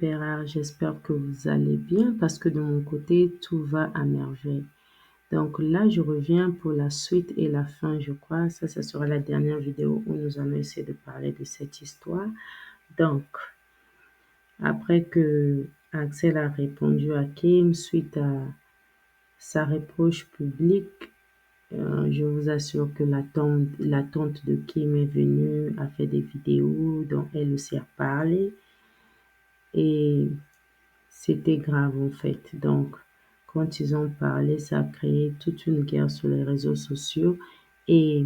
pères rares, j'espère que vous allez bien parce que de mon côté, tout va à merveille. Donc là, je reviens pour la suite et la fin, je crois. Ça sera la dernière vidéo où nous allons essayer de parler de cette histoire. Donc, après que Axel a répondu à Kim suite à sa reproche publique, je vous assure que la tante de Kim est venue, a fait des vidéos dont elle aussi a parlé. Et c'était grave en fait. Donc, quand ils ont parlé, ça a créé toute une guerre sur les réseaux sociaux. Et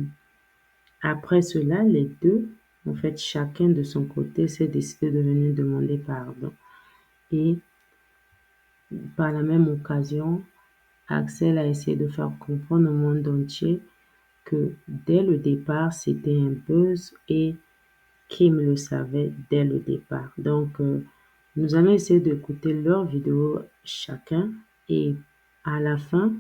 après cela, les deux, en fait, chacun de son côté s'est décidé de venir demander pardon. Et par la même occasion, Axel a essayé de faire comprendre au monde entier que dès le départ, c'était un buzz et Kim le savait dès le départ. Donc, nous allons essayer d'écouter leurs vidéos chacun et à la fin,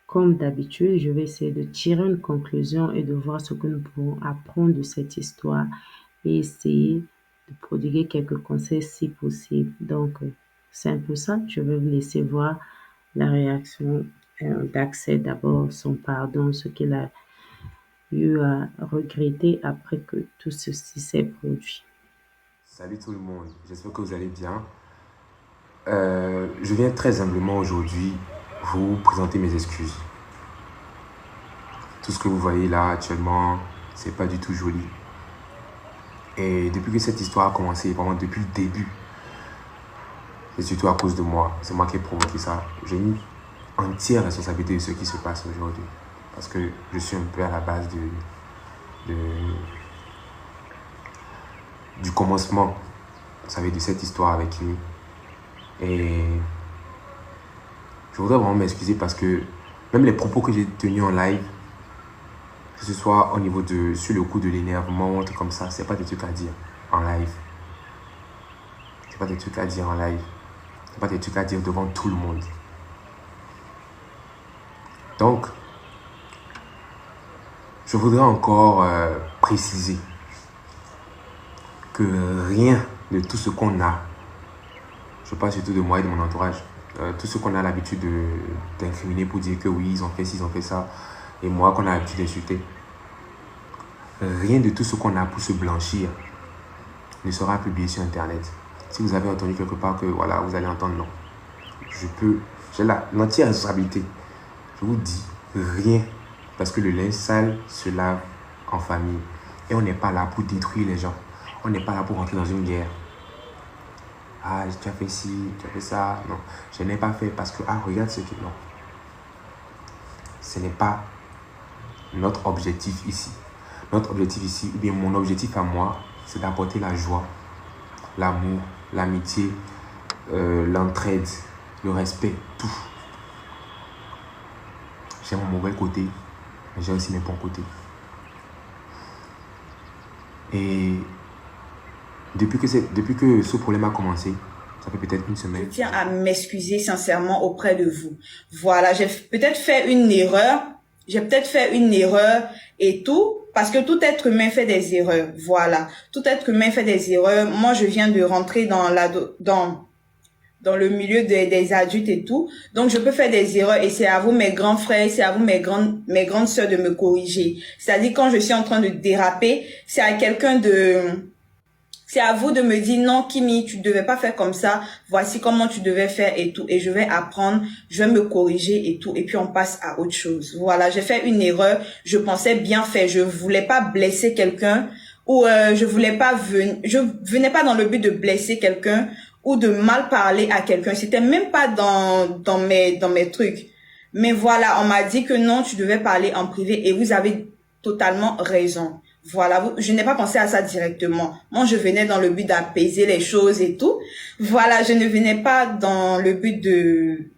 comme d'habitude, je vais essayer de tirer une conclusion et de voir ce que nous pouvons apprendre de cette histoire et essayer de prodiguer quelques conseils si possible. Donc, c'est un peu ça. Je vais vous laisser voir la réaction d'Axel d'abord, son pardon, ce qu'il a eu à regretter après que tout ceci s'est produit. Salut tout le monde, j'espère que vous allez bien. Je viens très humblement aujourd'hui vous présenter mes excuses. Tout ce que vous voyez là actuellement, c'est pas du tout joli. Et depuis que cette histoire a commencé, vraiment depuis le début, c'est surtout à cause de moi. C'est moi qui ai provoqué ça. J'ai une entière responsabilité de ce qui se passe aujourd'hui. Parce que je suis un peu à la base du commencement, vous savez, de cette histoire avec lui. Et je voudrais vraiment m'excuser parce que même les propos que j'ai tenus en live, que ce soit au niveau sur le coup de l'énervement, un truc comme ça, c'est pas des trucs à dire en live. C'est pas des trucs à dire en live. C'est pas des trucs à dire devant tout le monde. Donc, je voudrais encore préciser que rien de tout ce qu'on a, je parle surtout de moi et de mon entourage, tout ce qu'on a l'habitude d'incriminer pour dire que oui, ils ont fait ci, ils ont fait ça, et moi qu'on a l'habitude d'insulter, rien de tout ce qu'on a pour se blanchir ne sera publié sur Internet. Si vous avez entendu quelque part que voilà, vous allez entendre non. J'ai l'entière responsabilité. Je vous dis rien, parce que le linge sale se lave en famille. Et on n'est pas là pour détruire les gens. On n'est pas là pour rentrer dans une guerre. Ah, tu as fait ci, tu as fait ça. Non, je n'ai pas fait parce que, ah, regarde ce qui... Non. Ce n'est pas notre objectif ici. Notre objectif ici, ou bien mon objectif à moi, c'est d'apporter la joie, l'amour, l'amitié, l'entraide, le respect, tout. J'ai mon mauvais côté, mais j'ai aussi mes bons côtés. Et depuis que ce problème a commencé, ça fait peut-être une semaine. Je tiens à m'excuser sincèrement auprès de vous. Voilà, j'ai peut-être fait une erreur. Et tout, parce que tout être humain fait des erreurs. Voilà, tout être humain fait des erreurs. Moi, je viens de rentrer dans le milieu des adultes et tout. Donc, je peux faire des erreurs et c'est à vous, mes grands frères, c'est à vous, mes grandes sœurs de me corriger. C'est-à-dire, quand je suis en train de déraper, c'est à vous de me dire non, Kimi, tu devais pas faire comme ça. Voici comment tu devais faire et tout. Et je vais apprendre, je vais me corriger et tout. Et puis on passe à autre chose. Voilà, j'ai fait une erreur. Je pensais bien faire. Je voulais pas blesser quelqu'un ou je venais pas dans le but de blesser quelqu'un ou de mal parler à quelqu'un. C'était même pas dans mes trucs. Mais voilà, on m'a dit que non, tu devais parler en privé et vous avez totalement raison. Voilà, je n'ai pas pensé à ça directement. Moi, je venais dans le but d'apaiser les choses et tout. Voilà, je ne venais pas dans le but de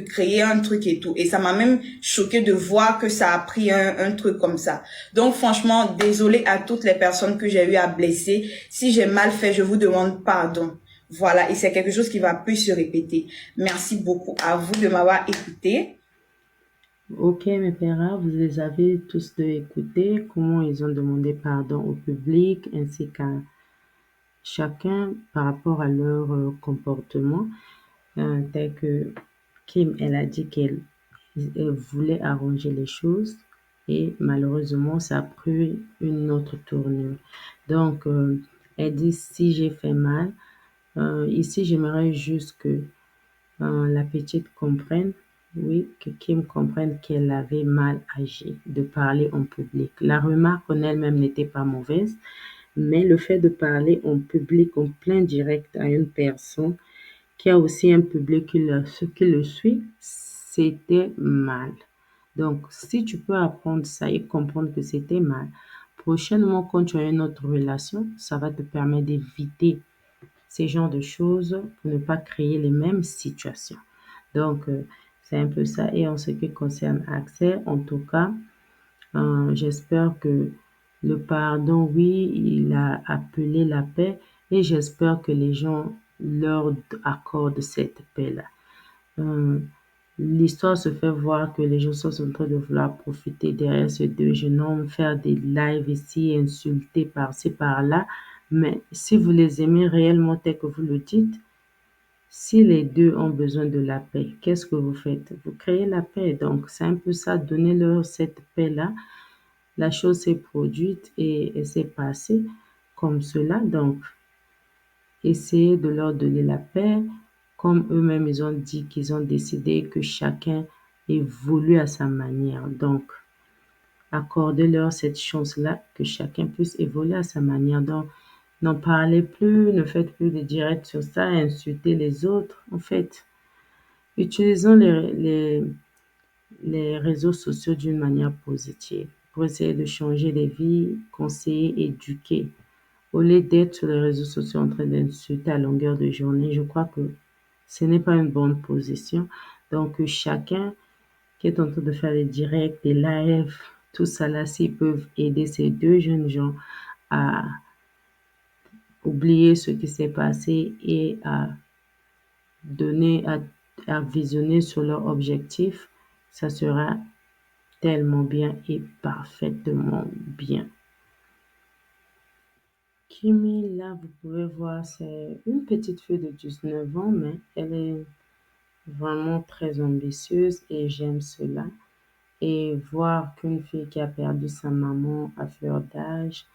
créer un truc et tout. Et ça m'a même choqué de voir que ça a pris un truc comme ça. Donc, franchement, désolée à toutes les personnes que j'ai eu à blesser. Si j'ai mal fait, je vous demande pardon. Voilà, et c'est quelque chose qui va plus se répéter. Merci beaucoup à vous de m'avoir écouté. Ok, mes pères, vous les avez tous deux écoutés, comment ils ont demandé pardon au public ainsi qu'à chacun par rapport à leur comportement, tel que Kim, elle a dit qu'elle voulait arranger les choses et malheureusement, ça a pris une autre tournure. Donc, elle dit, si j'ai fait mal, ici, j'aimerais juste que la petite comprenne, oui, que Kim comprenne qu'elle avait mal agi de parler en public. La remarque en elle-même n'était pas mauvaise, mais le fait de parler en public, en plein direct à une personne qui a aussi un public qui le suit, c'était mal. Donc, si tu peux apprendre ça et comprendre que c'était mal, prochainement, quand tu as une autre relation, ça va te permettre d'éviter ces genres de choses pour ne pas créer les mêmes situations. Donc, c'est un peu ça. Et en ce qui concerne Axel, en tout cas, j'espère que le pardon, oui, il a appelé la paix et j'espère que les gens leur accordent cette paix-là. Euh, L'histoire se fait voir que les gens sont en train de vouloir profiter derrière ces deux jeunes hommes, faire des lives ici, insulter par-ci, par-là. Mais si vous les aimez réellement tel que vous le dites, si les deux ont besoin de la paix, qu'est-ce que vous faites? Vous créez la paix. Donc, c'est un peu ça, donnez-leur cette paix-là. La chose s'est produite et elle s'est passée comme cela. Donc, essayez de leur donner la paix, comme eux-mêmes ils ont dit qu'ils ont décidé que chacun évolue à sa manière. Donc, accordez-leur cette chance-là, que chacun puisse évoluer à sa manière. Donc, n'en parlez plus, ne faites plus de direct sur ça, insultez les autres. En fait, utilisons les réseaux sociaux d'une manière positive pour essayer de changer les vies, conseiller, éduquer. Au lieu d'être sur les réseaux sociaux en train d'insulter à longueur de journée, je crois que ce n'est pas une bonne position. Donc, chacun qui est en train de faire des directs, des lives, tout ça là, s'ils peuvent aider ces deux jeunes gens à oublier ce qui s'est passé et à donner, à visionner sur leur objectif, ça sera tellement bien et parfaitement bien. Kimi, là, vous pouvez voir, c'est une petite fille de 19 ans, mais elle est vraiment très ambitieuse et j'aime cela. Et voir qu'une fille qui a perdu sa maman à fleur d'âge,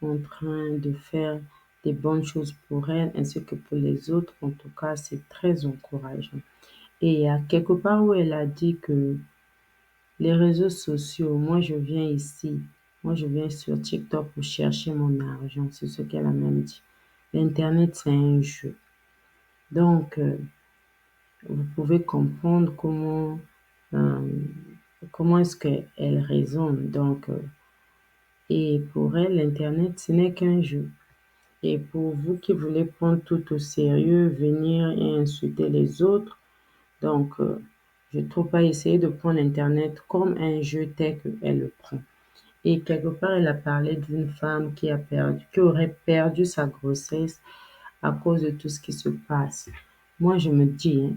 en train de faire des bonnes choses pour elle ainsi que pour les autres, en tout cas, c'est très encourageant. Et il y a quelque part où elle a dit que les réseaux sociaux, moi je viens ici, moi je viens sur TikTok pour chercher mon argent, c'est ce qu'elle a même dit. L'Internet, c'est un jeu. Donc, vous pouvez comprendre euh, comment est-ce qu'elle raisonne. Donc, et pour elle, l'Internet, ce n'est qu'un jeu. Et pour vous qui voulez prendre tout au sérieux, venir et insulter les autres, donc, je ne trouve pas essayer de prendre l'Internet comme un jeu tel qu'elle le prend. Et quelque part, elle a parlé d'une femme qui aurait perdu sa grossesse à cause de tout ce qui se passe. Moi, je me dis, hein,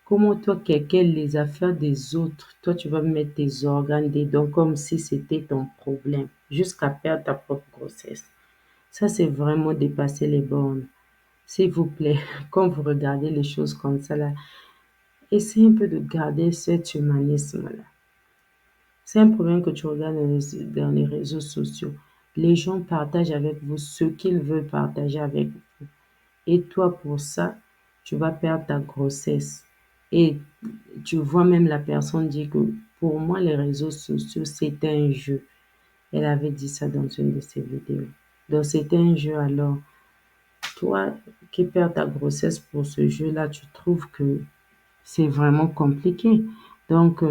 comment toi, quelqu'un les affaires des autres, toi, tu vas mettre tes organes dedans comme si c'était ton problème, jusqu'à perdre ta propre grossesse. Ça, c'est vraiment dépasser les bornes. S'il vous plaît, quand vous regardez les choses comme ça, là, essayez un peu de garder cet humanisme-là. C'est un problème que tu regardes dans les réseaux sociaux. Les gens partagent avec vous ce qu'ils veulent partager avec vous. Et toi, pour ça, tu vas perdre ta grossesse. Et tu vois même la personne dire que pour moi, les réseaux sociaux, c'est un jeu. Elle avait dit ça dans une de ses vidéos. Donc, c'est un jeu. Alors, toi qui perds ta grossesse pour ce jeu-là, tu trouves que c'est vraiment compliqué. Donc,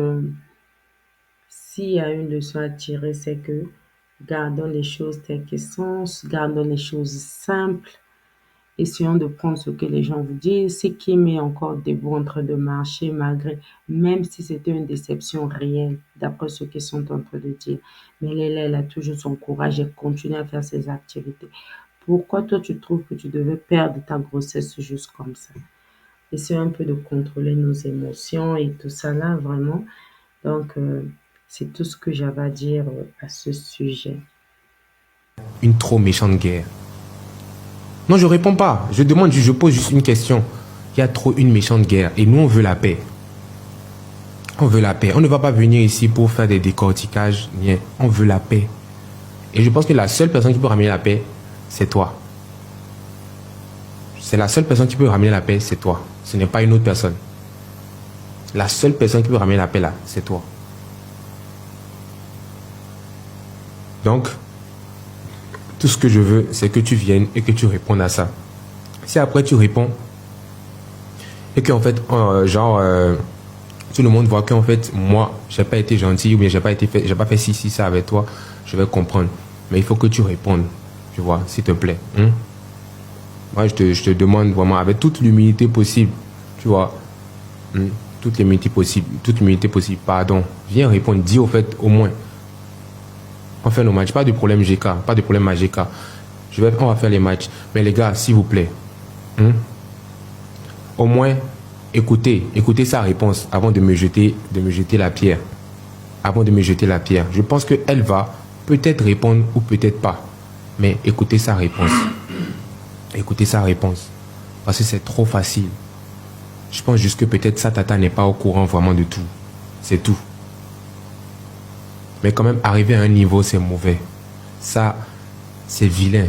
s'il y a une leçon à tirer, c'est que gardons les choses telles qu'elles sont, gardons les choses simples, essayons de prendre ce que les gens vous disent, ce qui met encore debout en train de marcher malgré, même si c'était une déception réelle, d'après ce qu'ils sont en train de dire. Mais elle a toujours son courage et continue à faire ses activités. Pourquoi toi tu trouves que tu devais perdre ta grossesse juste comme ça? Essayons un peu de contrôler nos émotions et tout ça là, vraiment. Donc, c'est tout ce que j'avais à dire à ce sujet. Une trop méchante guerre. Non, je réponds pas. Je demande, je pose juste une question. Il y a trop une méchante guerre et nous, on veut la paix. On veut la paix. On ne va pas venir ici pour faire des décorticages. On veut la paix. Et je pense que la seule personne qui peut ramener la paix, c'est toi. C'est la seule personne qui peut ramener la paix, c'est toi. Ce n'est pas une autre personne. La seule personne qui peut ramener la paix là, c'est toi. Donc, tout ce que je veux, c'est que tu viennes et que tu répondes à ça. Si après tu réponds et qu'en fait, tout le monde voit qu'en fait, moi, j'ai pas été gentil ou bien j'ai pas fait ci, ça avec toi, je vais comprendre. Mais il faut que tu répondes, tu vois, s'il te plaît. Moi, je te demande vraiment avec toute l'humilité possible, tu vois, toute l'humilité possible, pardon. Viens répondre, dis au fait, au moins. On fait nos matchs, pas de problème GK, pas de problème à GK. On va faire les matchs. Mais les gars, s'il vous plaît, au moins, écoutez sa réponse avant de me jeter la pierre. Avant de me jeter la pierre. Je pense qu'elle va peut-être répondre ou peut-être pas. Mais écoutez sa réponse. Écoutez sa réponse. Parce que c'est trop facile. Je pense juste que peut-être sa tata n'est pas au courant vraiment de tout. C'est tout. Mais quand même, arriver à un niveau, c'est mauvais. Ça, c'est vilain.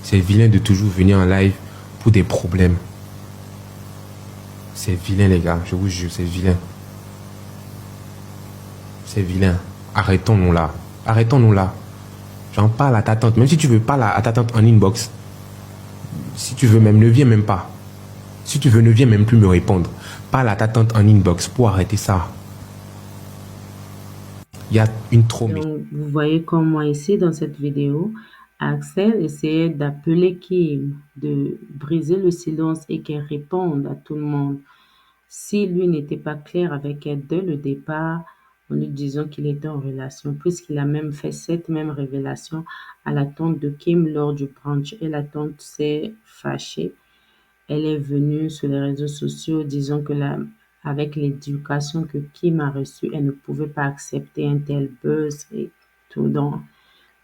C'est vilain de toujours venir en live pour des problèmes. C'est vilain, les gars. Je vous jure, c'est vilain. C'est vilain. Arrêtons-nous là. Arrêtons-nous là. J'en parle à ta tante. Même si tu veux parler à ta tante en inbox. Si tu veux même, ne viens même pas. Si tu veux, ne viens même plus me répondre. Parle à ta tante en inbox pour arrêter ça. Il y a une trop... Donc, vous voyez comme moi ici dans cette vidéo, Axel essayait d'appeler Kim, de briser le silence et qu'elle réponde à tout le monde. Si lui n'était pas clair avec elle dès le départ, en lui disant qu'il était en relation, puisqu'il a même fait cette même révélation à la tante de Kim lors du brunch et la tante s'est fâchée. Elle est venue sur les réseaux sociaux disant que avec l'éducation que Kim a reçue, elle ne pouvait pas accepter un tel buzz et tout. Donc,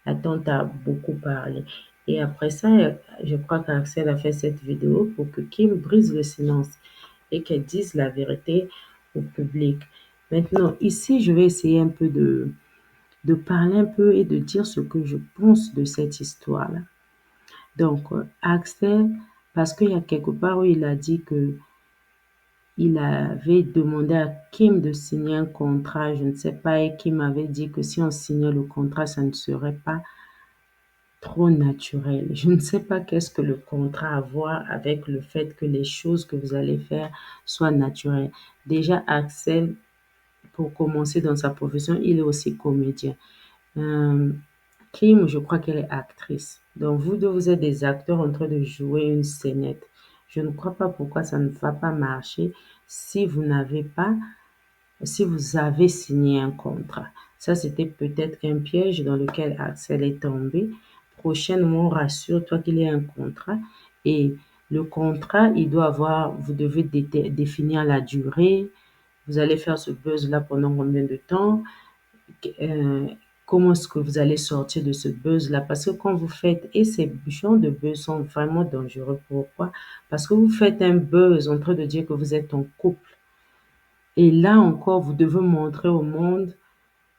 la tante a beaucoup parlé. Et après ça, je crois qu'Axel a fait cette vidéo pour que Kim brise le silence et qu'elle dise la vérité au public. Maintenant, ici, je vais essayer un peu de parler un peu et de dire ce que je pense de cette histoire-là. Donc, Axel, parce qu'il y a quelque part où il a dit que il avait demandé à Kim de signer un contrat, je ne sais pas, et Kim avait dit que si on signait le contrat, ça ne serait pas trop naturel. Je ne sais pas qu'est-ce que le contrat a à voir avec le fait que les choses que vous allez faire soient naturelles. Déjà, Axel, pour commencer dans sa profession, il est aussi comédien. Kim, je crois qu'elle est actrice. Donc, vous deux, vous êtes des acteurs en train de jouer une scénette. Je ne crois pas pourquoi ça ne va pas marcher si vous avez signé un contrat. Ça, c'était peut-être un piège dans lequel Axel est tombé. Prochainement, rassure-toi qu'il y a un contrat et le contrat, vous devez définir la durée. Vous allez faire ce buzz-là pendant combien de temps? Comment est-ce que vous allez sortir de ce buzz-là? Parce que quand vous faites, et ces genres de buzz sont vraiment dangereux. Pourquoi? Parce que vous faites un buzz en train de dire que vous êtes en couple. Et là encore, vous devez montrer au monde,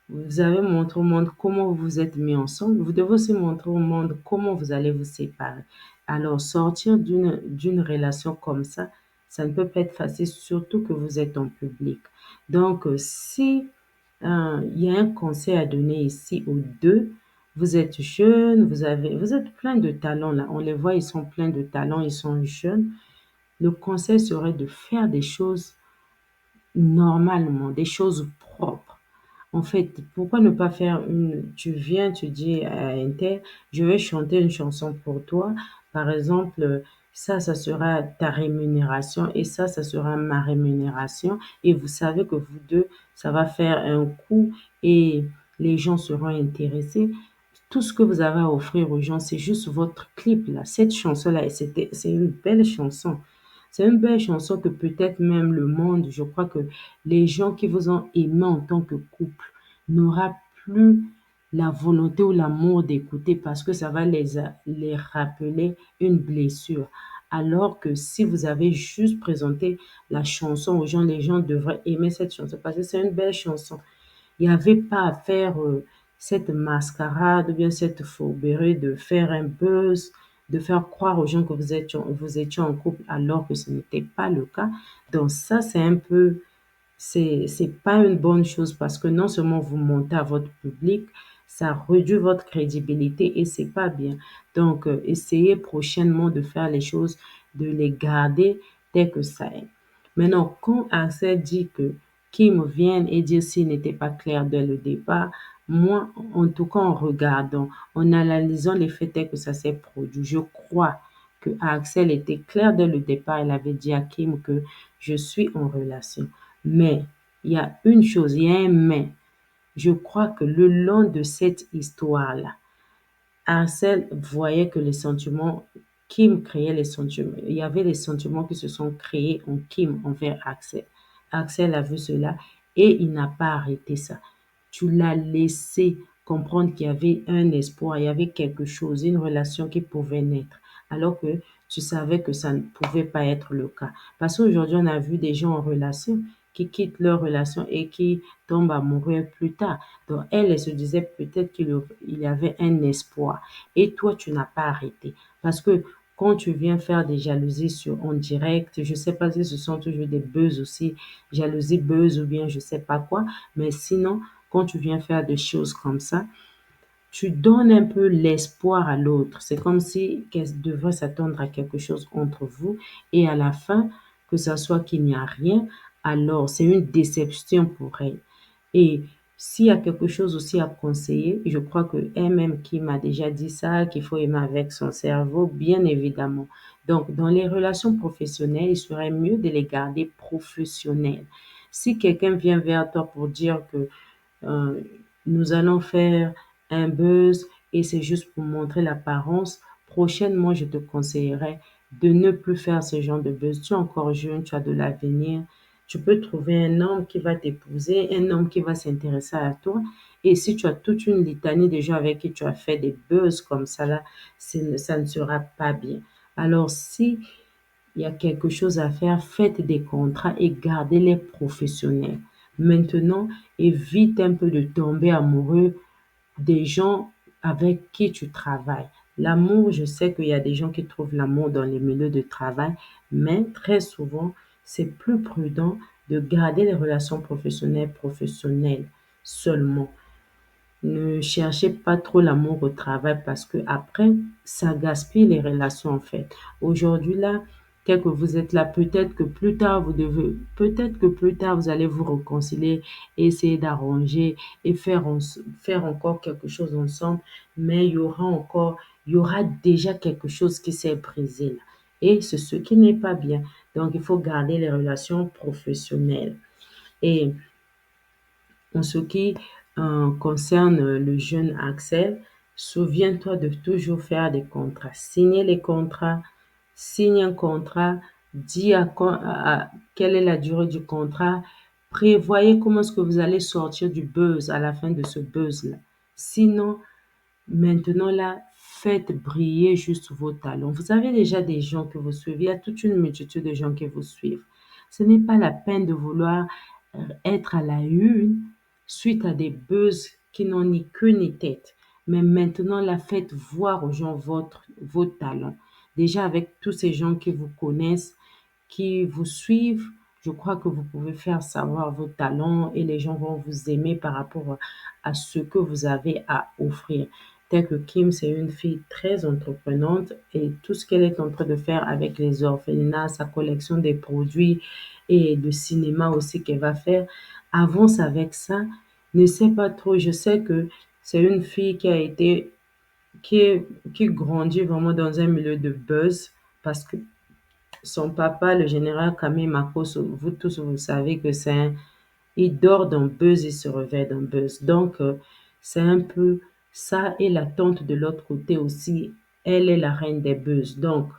vous avez montré au monde comment vous vous êtes mis ensemble. Vous devez aussi montrer au monde comment vous allez vous séparer. Alors, sortir d'une relation comme ça ne peut pas être facile, surtout que vous êtes en public. Donc, si il y a un conseil à donner ici aux deux, vous êtes jeunes, vous êtes plein de talents là. On les voit, ils sont pleins de talents, ils sont jeunes. Le conseil serait de faire des choses normalement, des choses propres. En fait, pourquoi ne pas faire tu viens, tu dis à un tel, je vais chanter une chanson pour toi. Par exemple, ça sera ta rémunération et ça sera ma rémunération. Et vous savez que vous deux, ça va faire un coup et les gens seront intéressés. Tout ce que vous avez à offrir aux gens, c'est juste votre clip là. Cette chanson-là, c'est une belle chanson. C'est une belle chanson que peut-être même le monde, je crois que les gens qui vous ont aimé en tant que couple n'aura plus la volonté ou l'amour d'écouter parce que ça va les rappeler une blessure. Alors que si vous avez juste présenté la chanson aux gens, les gens devraient aimer cette chanson parce que c'est une belle chanson. Il n'y avait pas à faire cette mascarade ou bien cette fourberie de faire un buzz, de faire croire aux gens que vous étiez en couple alors que ce n'était pas le cas. Donc ça, c'est pas une bonne chose parce que non seulement vous mentez à votre public, ça réduit votre crédibilité et c'est pas bien. Donc, essayez prochainement de faire les choses, de les garder tel que ça est. Maintenant, quand Axel dit que Kim vienne et dire s'il n'était pas clair dès le départ, moi, en tout cas, en regardant, en analysant les faits tels que ça s'est produit, je crois que Axel était clair dès le départ. Il avait dit à Kim que je suis en relation. Mais il y a une chose, il y a un mais. Je crois que le long de cette histoire-là, Axel voyait que les sentiments, Kim créait les sentiments. Il y avait les sentiments qui se sont créés en Kim envers Axel. Axel a vu cela et il n'a pas arrêté ça. Tu l'as laissé comprendre qu'il y avait un espoir, il y avait quelque chose, une relation qui pouvait naître, alors que tu savais que ça ne pouvait pas être le cas. Parce qu'aujourd'hui, on a vu des gens en relation qui quittent leur relation et qui tombent amoureux plus tard. Donc, elle se disait peut-être qu'il y avait un espoir. Et toi, tu n'as pas arrêté. Parce que quand tu viens faire des jalousies en direct, je ne sais pas si ce sont toujours des buzz aussi, jalousie buzz ou bien je ne sais pas quoi, mais sinon, quand tu viens faire des choses comme ça, tu donnes un peu l'espoir à l'autre. C'est comme si qu'elle devrait s'attendre à quelque chose entre vous et à la fin, que ça soit qu'il n'y a rien, alors c'est une déception pour elle. Et s'il y a quelque chose aussi à conseiller, je crois que elle-même qui m'a déjà dit ça, qu'il faut aimer avec son cerveau, bien évidemment. Donc, dans les relations professionnelles, il serait mieux de les garder professionnelles. Si quelqu'un vient vers toi pour dire que euh, nous allons faire un buzz et c'est juste pour montrer l'apparence. Prochainement, je te conseillerais de ne plus faire ce genre de buzz. Tu es encore jeune, tu as de l'avenir. Tu peux trouver un homme qui va t'épouser, un homme qui va s'intéresser à toi. Et si tu as toute une litanie de gens avec qui tu as fait des buzz comme ça, là, ça ne sera pas bien. Alors, si il y a quelque chose à faire, faites des contrats et gardez-les professionnels. Maintenant, évite un peu de tomber amoureux des gens avec qui tu travailles. L'amour, je sais qu'il y a des gens qui trouvent l'amour dans les milieux de travail, mais très souvent, c'est plus prudent de garder les relations professionnelles seulement. Ne cherchez pas trop l'amour au travail parce que après, ça gaspille les relations en fait. Aujourd'hui là, tel que vous êtes là, peut-être que plus tard vous allez vous réconcilier, essayer d'arranger et faire encore quelque chose ensemble, mais il y aura déjà quelque chose qui s'est brisé là. Et c'est ce qui n'est pas bien. Donc, il faut garder les relations professionnelles. Et en ce qui concerne le jeune Axel, souviens-toi de toujours faire des contrats. Signer les contrats, signe un contrat, dis quelle est la durée du contrat, prévoyez comment est-ce que vous allez sortir du buzz à la fin de ce buzz-là. Sinon, maintenant là, faites briller juste vos talents. Vous avez déjà des gens que vous suivez, il y a toute une multitude de gens qui vous suivent. Ce n'est pas la peine de vouloir être à la une suite à des buzz qui n'ont ni queue ni tête. Mais maintenant, la faites voir aux gens vos talents. Déjà, avec tous ces gens qui vous connaissent, qui vous suivent, je crois que vous pouvez faire savoir vos talents et les gens vont vous aimer par rapport à ce que vous avez à offrir. Tel que Kim, c'est une fille très entreprenante et tout ce qu'elle est en train de faire avec les orphelinats, sa collection des produits et le cinéma aussi qu'elle va faire, avance avec ça. Ne sais pas trop, je sais que c'est une fille qui grandit vraiment dans un milieu de buzz parce que son papa, le général Camille Makos, vous tous, vous savez que il dort dans Buzz, il se réveille dans Buzz. Donc, c'est un peu ça. Et la tante de l'autre côté aussi, elle est la reine des Buzz. Donc,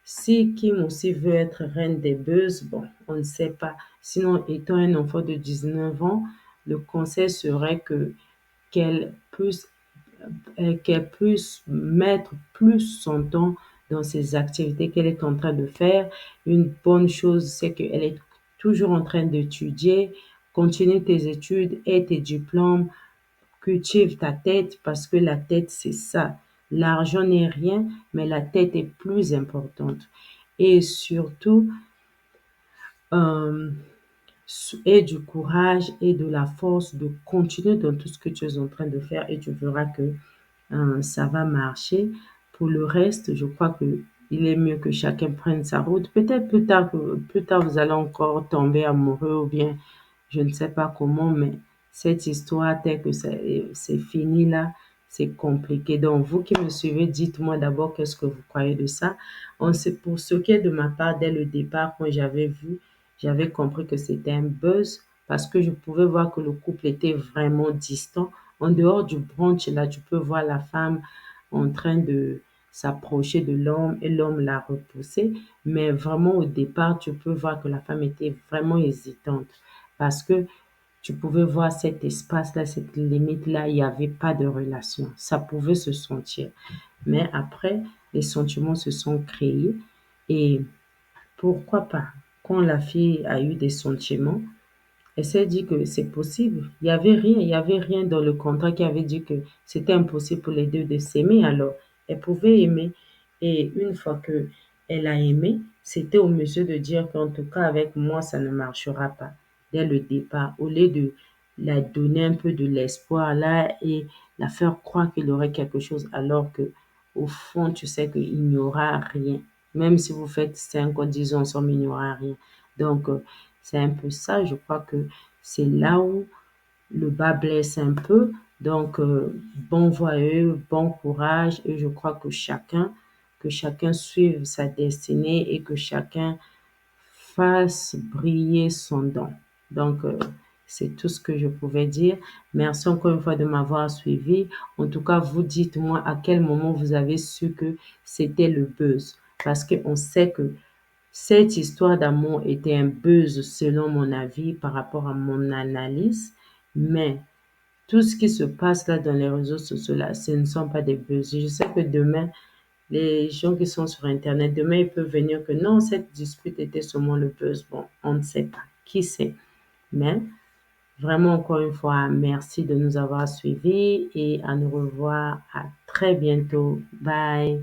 si Kim aussi veut être reine des Buzz, bon, on ne sait pas. Sinon, étant un enfant de 19 ans, le conseil serait qu'elle puisse qu'elle puisse mettre plus son temps dans ses activités qu'elle est en train de faire. Une bonne chose, c'est qu'elle est toujours en train d'étudier. Continue tes études et tes diplômes. Cultive ta tête parce que la tête, c'est ça. L'argent n'est rien, mais la tête est plus importante. Et surtout, euh, et du courage et de la force de continuer dans tout ce que tu es en train de faire et tu verras que ça va marcher. Pour le reste, je crois que il est mieux que chacun prenne sa route. Peut-être plus tard, vous allez encore tomber amoureux ou bien je ne sais pas comment, mais cette histoire, telle que c'est fini là, c'est compliqué. Donc, vous qui me suivez, dites-moi d'abord qu'est-ce que vous croyez de ça. Pour ce qui est de ma part, dès le départ, quand j'avais vu, j'avais compris que c'était un buzz parce que je pouvais voir que le couple était vraiment distant. En dehors du brunch, là, tu peux voir la femme en train de s'approcher de l'homme et l'homme l'a repoussé. Mais vraiment, au départ, tu peux voir que la femme était vraiment hésitante parce que tu pouvais voir cet espace-là, cette limite-là, il n'y avait pas de relation. Ça pouvait se sentir. Mais après, les sentiments se sont créés et pourquoi pas? Quand la fille a eu des sentiments, elle s'est dit que c'est possible. Il y avait rien dans le contrat qui avait dit que c'était impossible pour les deux de s'aimer. Alors, elle pouvait aimer. Et une fois que elle a aimé, c'était au monsieur de dire qu'en tout cas, avec moi, ça ne marchera pas dès le départ. Au lieu de la donner un peu de l'espoir là et la faire croire qu'il y aurait quelque chose, alors que au fond, tu sais qu'il n'y aura rien. Même si vous faites 5 ou 10 ans ensemble, il n'y aura rien. Donc, c'est un peu ça, je crois que c'est là où le bas blesse un peu. Donc, bon voyeux, bon courage et je crois que chacun suive sa destinée et que chacun fasse briller son don. Donc, c'est tout ce que je pouvais dire. Merci encore une fois de m'avoir suivi. En tout cas, vous dites-moi à quel moment vous avez su que c'était le buzz. Parce qu'on sait que cette histoire d'amour était un buzz selon mon avis par rapport à mon analyse, mais tout ce qui se passe là dans les réseaux sociaux là, ce ne sont pas des buzz. Je sais que demain, les gens qui sont sur Internet, demain ils peuvent venir que non, cette dispute était seulement le buzz. Bon, on ne sait pas. Qui sait? Mais vraiment encore une fois, merci de nous avoir suivis et à nous revoir à très bientôt. Bye.